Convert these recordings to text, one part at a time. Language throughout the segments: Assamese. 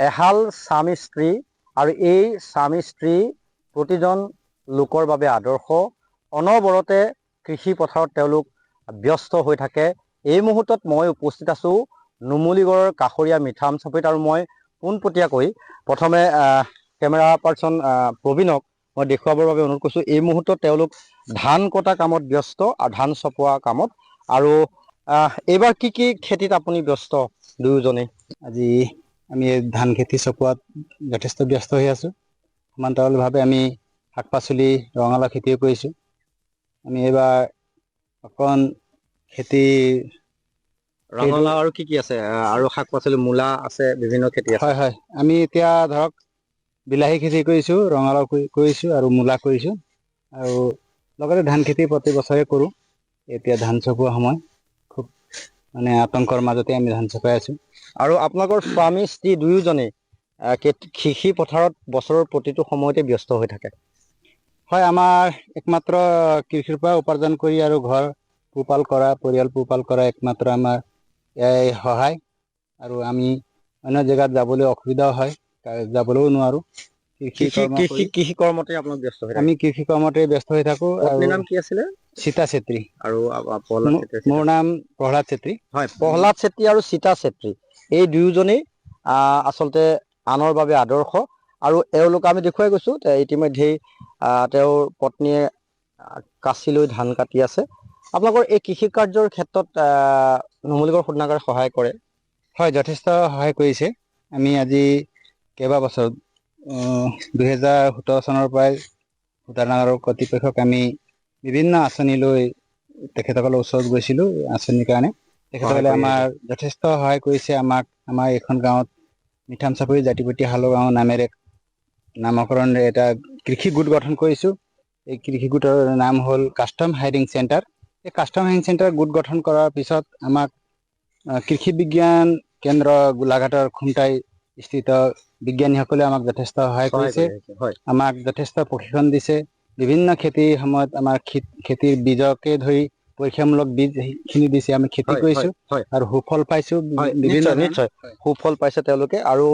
এহাল স্বামী স্ত্ৰী আৰু এই স্বামী স্ত্ৰী প্ৰতিজন লোকৰ বাবে আদৰ্শ। অনবৰতে কৃষি পথাৰত তেওঁলোক ব্যস্ত হৈ থাকে। এই মুহূৰ্তত মই উপস্থিত আছোঁ নুমলীগড়ৰ কাষৰীয়া মিঠামচাপৰিত আৰু মই পোনপটীয়াকৈ প্ৰথমে কেমেৰা পাৰ্চন প্ৰবীণক মই দেখুৱাবৰ বাবে অনুৰোধ কৰিছোঁ। এই মুহূৰ্তত তেওঁলোক ধান কটা কামত ব্যস্ত আৰু ধান চপোৱা কামত। আৰু এইবাৰ কি কি খেতিত আপুনি ব্যস্ত দুয়োজনেই? আজি আমি ধান খেতি চপোৱাত যথেষ্ট ব্যস্ত হৈ আছোঁ। সমান্তৰালভাৱে আমি শাক পাচলি ৰঙালাও খেতিও কৰিছোঁ। আমি এইবাৰ অকণ খেতি ৰঙালাও আৰু কি আছে আৰু শাক পাচলি মূলা আছে, বিভিন্ন খেতি আছে। হয়, আমি এতিয়া ধৰক বিলাহী খেতি কৰিছোঁ, ৰঙালাও কৰিছোঁ আৰু মূলা কৰিছোঁ, আৰু লগতে ধান খেতি প্ৰতি বছৰে কৰোঁ। এতিয়া ধান চপোৱা সময়, খুব মানে আতংকৰ মাজতে আমি ধান চপাই আছোঁ। আৰু আপোনালোকৰ স্বামী স্ত্ৰী দুয়োজনেই কৃষি পথাৰত বছৰৰ প্ৰতিটো সময়তে ব্যস্ত হৈ থাকে। হয়, আমাৰ একমাত্ৰ কৃষিৰ পৰা উপাৰ্জন কৰি আৰু ঘৰ পোহপাল কৰা, পৰিয়াল পোহপাল কৰা একমাত্ৰ আমাৰ এয়াই সহায়। আৰু আমি অন্য জেগাত যাবলৈ অসুবিধাও হয়, যাবলৈও নোৱাৰোঁ। কৃষি কৰ্মতে আপোনাক ব্যস্ত হৈ থাকে। আমি কৃষি কৰ্মতে ব্যস্ত হৈ থাকোঁ। আৰু পত্নীৰ নাম কি আছিলে? সীতা চেত্ৰী। আৰু প্ৰহ্লাদ চেত্ৰী। মোৰ নাম প্ৰহ্লাদ চেত্ৰী। হয়, প্ৰহ্লাদ চেত্ৰী আৰু সীতা চেত্ৰী এই দুয়োজনেই আচলতে আনৰ বাবে আদৰ্শ। আৰু এওঁলোক আমি দেখুৱাই গৈছোঁ ইতিমধ্যেই তেওঁৰ পত্নীয়ে কাঁচি লৈ ধান কাটি আছে। আপোনালোকৰ এই কৃষি কাৰ্যৰ ক্ষেত্ৰত নুমলীগড় শোধনাগাৰে সহায় কৰে? হয়, যথেষ্ট সহায় কৰিছে। আমি আজি কেইবাবছৰত 2017 চনৰ পৰাই শোধনাগাৰৰ কৰ্তৃপক্ষক আমি বিভিন্ন আঁচনি লৈ তেখেতসকলৰ ওচৰত গৈছিলোঁ। আঁচনিৰ কাৰণে সহায় তেখেতসকলে কৰি আহিছে। আমাৰ যথেষ্ট সহায় কৰিছে। আমাৰ এইখন গাঁৱত মিঠামচাপৰি জাতিপতি হালৰ গাঁও নামেৰে নামকৰণ এটা কৃষি গোট গঠন কৰিছোঁ। এই কৃষি গোটৰ নাম হ'ল কাষ্টম হাইৰিং চেণ্টাৰ। এই কাষ্টম হাইৰিং চেণ্টাৰ গোট গঠন কৰাৰ পিছত আমাক কৃষি বিজ্ঞান কেন্দ্ৰ গোলাঘাটৰ খুমটাই স্থিত বিজ্ঞানীসকলে আমাক যথেষ্ট সহায় কৰিছে। কৰি আহিছে। হয়। আমাক যথেষ্ট প্ৰশিক্ষণ দিছে। বিভিন্ন খেতিৰ সময়ত আমাৰ খেতিৰ বীজকে ধৰি পৰীক্ষামূলক বীজ খিনি দিছে। আমি খেতি হয় হয় কৰিছোঁ হয় আৰু সুফল পাইছোঁ হয়, বিভিন্ন নিশ্চয় ধৰণৰ। নিশ্চয় সুফল পাইছে তেওঁলোকে। আৰু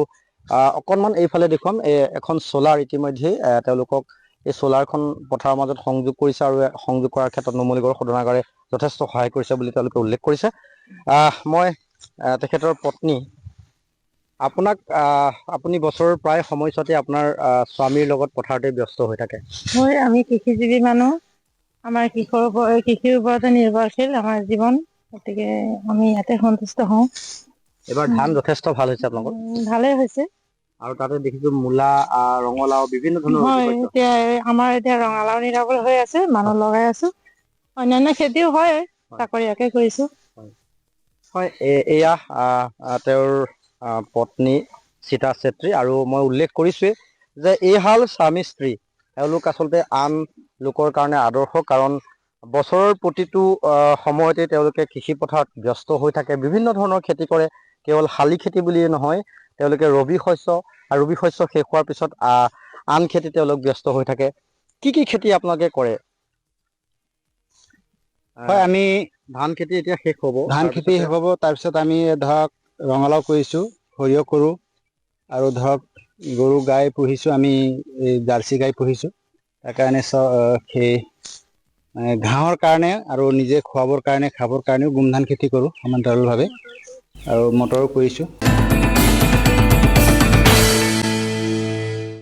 অকণমান এইফালে দেখুৱাম, এখন চ'লাৰ ইতিমধ্যেই তেওঁলোকক এই চ'লাৰখন পথাৰৰ মাজত সংযোগ কৰিছে, আৰু সংযোগ কৰাৰ ক্ষেত্ৰত নুমলীগড় শোধনাগাৰে যথেষ্ট সহায় কৰিছে বুলি তেওঁলোকে উল্লেখ কৰিছে। মই তেখেতৰ পত্নী, আপুনি বছৰৰ প্ৰায় সময়ছোৱাতে আপোনাৰ স্বামীৰ লগত পথাৰতে ব্যস্ত হৈ থাকে। হয়, আমি কৃষিজীৱী মানুহ। আমাৰ কৃষিৰ ওপৰতে নিৰ্ভৰশীল আমাৰ জীৱন। গতিকে আমি ইয়াতে সন্তুষ্ট হওঁ। এইবাৰ ধান যথেষ্ট ভাল হৈছে আপোনালোকৰ। ভালেই হৈছে। আৰু তাতে দেখিছোঁ মূলা, ৰঙালাও বিভিন্ন ধৰণৰ ৰবি হয়, শস্য। এতিয়া ৰঙালাও নিৰাবলৈ হৈ আছে, মানুহ লগাই আছোঁ। অন্যান্য খেতিও হয়, তাকৰীয়াকে কৰিছোঁ। হয়, এয়া তেওঁৰ পত্নী সীতা চেত্ৰী। আৰু মই উল্লেখ কৰিছোঁৱেই যে এইহাল স্বামী স্ত্ৰী এওঁলোক আচলতে আন লোকৰ কাৰণে আদৰ্শ। কাৰণ বছৰৰ প্ৰতিটো সময়তে তেওঁলোকে কৃষি পথাৰত ব্যস্ত হৈ থাকে, বিভিন্ন ধৰণৰ খেতি কৰে। কেৱল শালি খেতি বুলিয়েই নহয়, তেওঁলোকে ৰবি শস্য, আৰু ৰবি শস্য শেষ হোৱাৰ পিছত আন খেতি তেওঁলোক ব্যস্ত হৈ থাকে। কি কি খেতি আপোনালোকে কৰে? হয়, আমি ধান খেতি এতিয়া শেষ হ'ব, ধান খেতি তাৰপিছতে শেষ হ'ব। তাৰপিছত আমি ধৰক ৰঙালাও কৰিছোঁ, সৰিয়হ কৰোঁ, আৰু ধৰক গৰু গাই পুহিছোঁ। আমি এই জাৰ্চি গাই পুহিছোঁ। তাৰ কাৰণে ঘাঁহৰ কাৰণে আৰু নিজে খুৱাবৰ কাৰণে, খাবৰ কাৰণেও গোমধান খেতি কৰোঁ সমান্তৰালভাৱে, আৰু মটৰো কৰিছোঁ।